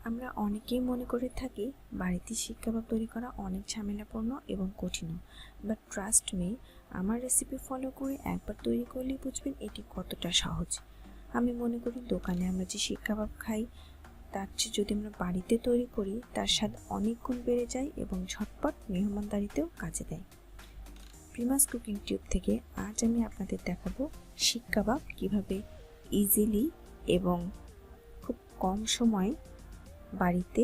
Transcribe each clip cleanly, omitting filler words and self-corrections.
আমরা অনেকেই মনে করে থাকি বাড়িতে শিক কাবাব তৈরি করা অনেক ঝামেলাপূর্ণ এবং কঠিন, বাট ট্রাস্ট মি, আমার রেসিপি ফলো করে একবার তৈরি করলেই বুঝবেন এটি কতটা সহজ। আমি মনে করি দোকানে আমরা যে শিক কাবাব খাই তার চেয়ে যদি আমরা বাড়িতে তৈরি করি তার স্বাদ অনেক গুণ বেড়ে যায় এবং ঝটপট মেহমানদারিতেও কাজে দেয়। প্রিমাস কুকিং টিউব থেকে আজ আমি আপনাদের দেখাবো শিক কাবাব কীভাবে ইজিলি এবং খুব কম সময়ে বাড়িতে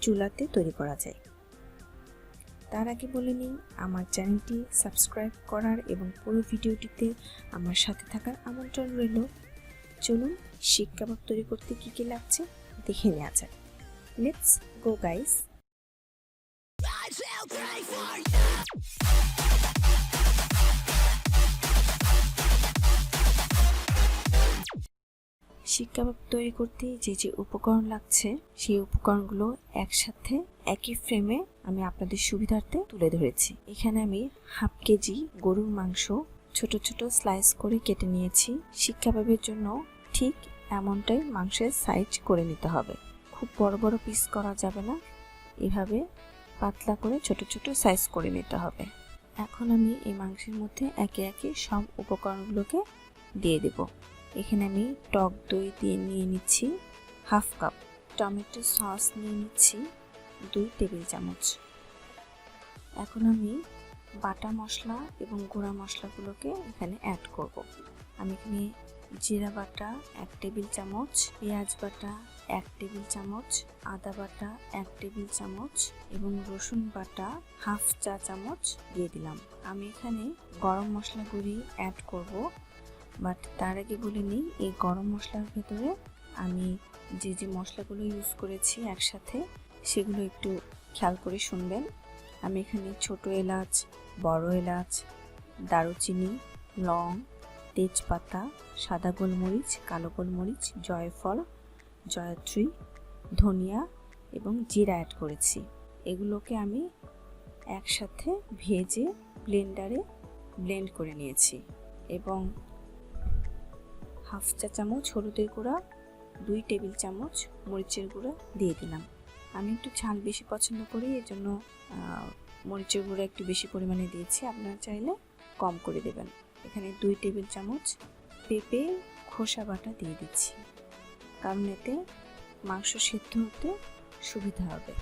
চুলাতে তৈরি করা যায়। তার আগে বলে নিই, আমার চ্যানেলটি সাবস্ক্রাইব করার এবং পুরো ভিডিওটিতে আমার সাথে থাকার আমন্ত্রণ রইল। চলুন শিক কাবাব তৈরি করতে কী কী লাগছে দেখে নেওয়া যাক। Let's go guys. শিক কাবাব তৈরি করতে যে যে উপকরণ লাগছে সেই উপকরণগুলো একসাথে একই ফ্রেমে আমি আপনাদের সুবিধার্থে তুলে ধরেছি। এখানে আমি হাফ কেজি গরুর মাংস ছোট ছোট স্লাইস করে কেটে নিয়েছি। শিক কাবাবের জন্য ঠিক এমনটাই মাংসের সাইজ করে নিতে হবে, খুব বড় বড় পিস করা যাবে না, এভাবে পাতলা করে ছোট ছোট সাইজ করে নিতে হবে। এখন আমি এই মাংসের মধ্যে একে একে সব উপকরণগুলোকে দিয়ে দেব। এখানে আমি টক দই দিয়ে নিয়ে নিচ্ছি হাফ কাপ, টমেটো সস নিয়ে নিচ্ছি 2 টেবিল চামচ। এখন আমি বাটা মশলা এবং গুঁড়া মশলাগুলোকে এখানে অ্যাড করব। আমি এখানে জিরা বাটা 1 টেবিল চামচ, পেঁয়াজ বাটা 1 টেবিল চামচ, আদা বাটা 1 টেবিল চামচ এবং রসুন বাটা হাফ চা চামচ দিয়ে দিলাম। আমি এখানে গরম মশলা গুঁড়ি অ্যাড করব, বাট তার আগে বলে নিই এই গরম মশলার ভেতরে আমি যে যে মশলাগুলো ইউজ করেছি একসাথে সেগুলো একটু খেয়াল করে শুনবেন। আমি এখানে ছোট এলাচ, বড় এলাচ, দারুচিনি, লং, তেজপাতা, সাদা গোলমরিচ, কালো গোলমরিচ, জয়ফল, জয়ত্রী, ধনিয়া এবং জিরা অ্যাড করেছি। এগুলোকে আমি একসাথে ভেজে ব্লেন্ডারে ব্লেন্ড করে নিয়েছি এবং হাফ চা চামচ হলুদের গুঁড়া, 2 টেবিল চামচ মরিচের গুঁড়া দিয়ে দিলাম। আমি একটু ঝাল বেশি পছন্দ করি, এর জন্য মরিচের গুঁড়া একটু বেশি পরিমাণে দিয়েছি, আপনারা চাইলে কম করে দেবেন। এখানে 2 টেবিল চামচ পেঁপে খোসা বাটা দিয়ে দিচ্ছি, কারণ এতে মাংস সিদ্ধ হতে সুবিধা হবে।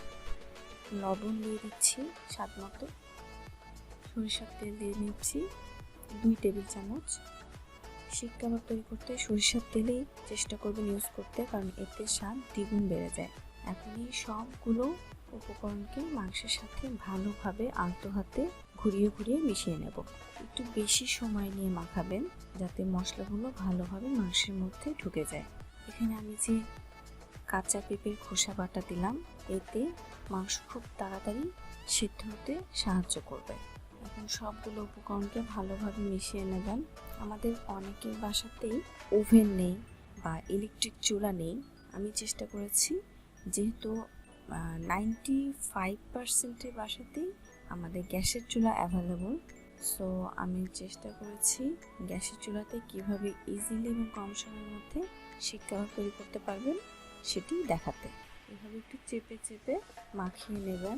লবণ দিয়ে দিচ্ছি স্বাদ মতো, সরিষার তেল দিয়ে নিচ্ছি 2 টেবিল চামচ। শিক কাবাব তৈরি করতে সরিষার তেলেই চেষ্টা করবেন ইউজ করতে, কারণ এতে স্বাদ দ্বিগুণ বেড়ে যায়। এখন এই সবগুলো উপকরণকে মাংসের সাথে ভালোভাবে আলতো হাতে ঘুরিয়ে ঘুরিয়ে মিশিয়ে নেব। একটু বেশি সময় নিয়ে মাখাবেন যাতে মশলাগুলো ভালোভাবে মাংসের মধ্যে ঢুকে যায়। এখানে আমি যে কাঁচা পেঁপের খোসা বাটা দিলাম, এতে মাংস খুব তাড়াতাড়ি সিদ্ধ হতে সাহায্য করবে। এখন সবগুলো উপকরণকে ভালোভাবে মিশিয়ে নেবেন। আমাদের অনেকের বাসাতেই ওভেন নেই বা ইলেকট্রিক চুলা নেই। আমি চেষ্টা করেছি, যেহেতু 95% বাসাতেই আমাদের গ্যাসের চুলা অ্যাভেলেবল, সো আমি চেষ্টা করেছি গ্যাসের চুলাতে কিভাবে ইজিলি এবং কম সময়ের মধ্যে শিক কাবাব তৈরি করতে পারবেন সেটি দেখাতে। এভাবে একটু চেপে চেপে মাখিয়ে নেবেন।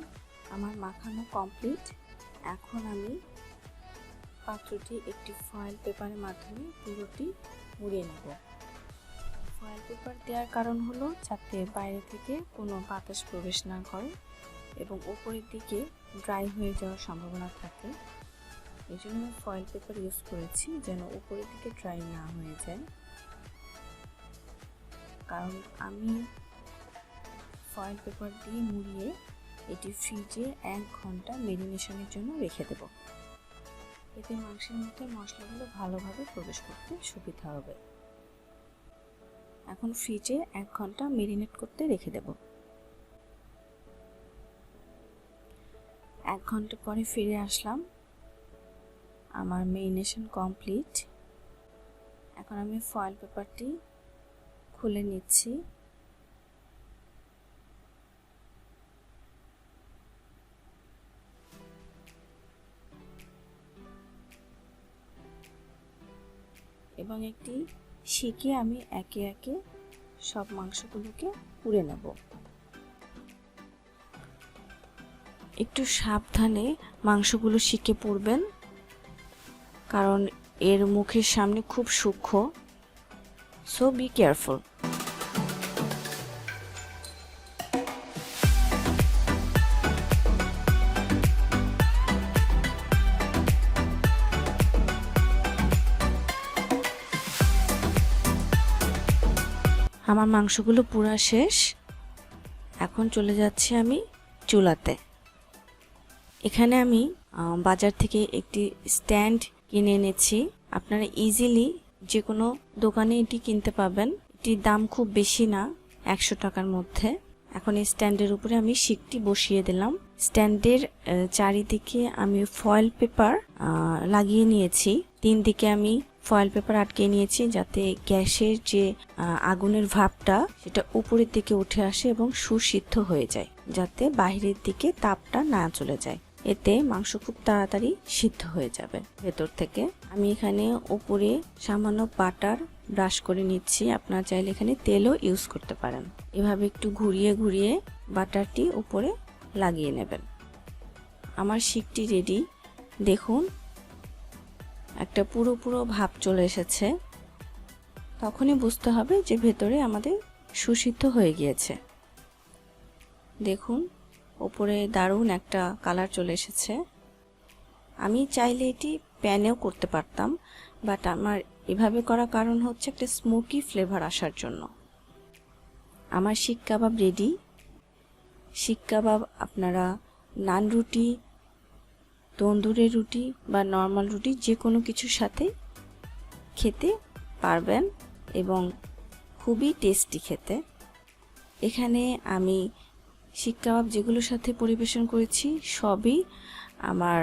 আমার মাখানো কমপ্লিট। এখন আমি পাত্রটি একটি ফয়েল পেপারের মাধ্যমে পুরোটি মুড়িয়ে নেব। ফয়েল পেপার দেওয়ার কারণ হলো যাতে বাইরে থেকে কোনো বাতাস প্রবেশ না করে এবং উপরের দিকে ড্রাই হয়ে যাওয়ার সম্ভাবনা থাকে। এই জন্য আমি ফয়েল পেপার ইউজ করেছি, যেন উপরের দিকে ড্রাই না হয়ে যায়। কারণ আমি ফয়েল পেপার দিয়ে মুড়িয়ে এটি ফ্রিজে 1 ঘন্টা মেরিনেশনের জন্য রেখে দেব। এতে মাংসের মধ্যে মশলাগুলো ভালোভাবে প্রবেশ করতে সুবিধা হবে। এখন ফ্রিজে 1 ঘন্টা মেরিনেট করতে রেখে দেব। 1 ঘন্টা পরে ফিরে আসলাম, আমার মেরিনেশন কমপ্লিট। এখন আমি ফয়েল পেপারটি খুলে নিচ্ছি। এবং একটি শিকে আমি একে একে সব মাংসগুলোকে পুড়ে নেব। একটু সাবধানে মাংসগুলো শিকে পড়বেন, কারণ এর মুখের সামনে খুব সূক্ষ্ম, সো বি কেয়ারফুল। আমার মাংসগুলো পুরা শেষ। এখন চলে যাচ্ছি আমি চুলাতে। এখানে আমি বাজার থেকে একটি স্ট্যান্ড কিনে এনেছি। আপনারা ইজিলি যে কোনো দোকানে এটি কিনতে পাবেন। এটির দাম খুব বেশি না, 100 টাকার মধ্যে। এখন এই স্ট্যান্ডের উপরে আমি শিকটি বসিয়ে দিলাম। স্ট্যান্ডের চারিদিকে আমি ফয়েল পেপার লাগিয়ে নিয়েছি। 3 দিকে আমি ফয়েল পেপার আটকে নিয়েছি, যাতে গ্যাসের যে আগুনের ভাপটা সেটা উপরের দিকে উঠে আসে এবং সুসিদ্ধ হয়ে যায়, যাতে বাইরের দিকে তাপটা না চলে যায়। এতে মাংস খুব তাড়াতাড়ি সিদ্ধ হয়ে যাবে ভেতর থেকে। আমি এখানে উপরে সামান্য বাটার ব্রাশ করে নিচ্ছি। আপনারা চাইলে এখানে তেলও ইউজ করতে পারেন। এভাবে একটু ঘুরিয়ে ঘুরিয়ে বাটারটি উপরে লাগিয়ে নেবেন। আমার শিকটি রেডি। দেখুন, একটা পুরো ভাপ চলে এসেছে। তখনই বুঝতে হবে যে ভেতরে আমাদের সুসিদ্ধ হয়ে গিয়েছে। দেখুন, উপরে দারুণ একটা কালার চলে এসেছে। আমি চাইলে এটি প্যানেও করতে পারতাম, বাট আমার এভাবে করার কারণ হচ্ছে একটা স্মোকি ফ্লেভার আসার জন্য। আমার শিক কাবাব রেডি। শিক কাবাব আপনারা নান রুটি, তন্দুরের রুটি বা নর্মাল রুটি যে কোনো কিছুর সাথে খেতে পারবেন এবং খুবই টেস্টি খেতে। এখানে আমি শিক কাবাব যেগুলোর সাথে পরিবেশন করেছি সবই আমার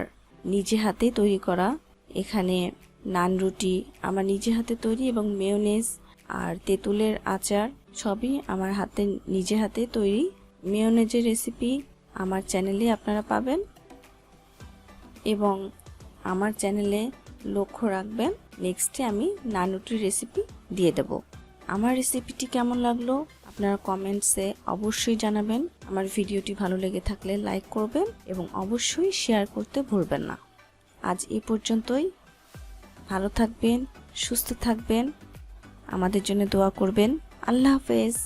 নিজে হাতে তৈরি করা। এখানে নান রুটি আমার নিজে হাতে তৈরি এবং মেয়োনেজ আর তেঁতুলের আচার সবই আমার নিজে হাতে তৈরি। মেয়োনেজের রেসিপি আমার চ্যানেলে আপনারা পাবেন এবং আমার চ্যানেলে লক্ষ্য রাখবেন, নেক্সটে আমি নান রুটির রেসিপি দিয়ে দেব। আমার রেসিপিটি কেমন লাগলো আপনারা কমেন্টসে অবশ্যই জানাবেন। আমার ভিডিওটি ভালো লেগে থাকলে লাইক করবেন এবং অবশ্যই শেয়ার করতে ভুলবেন না। আজ এই পর্যন্তই। ভালো থাকবেন, সুস্থ থাকবেন, আমাদের জন্য দোয়া করবেন। আল্লাহ হাফেজ।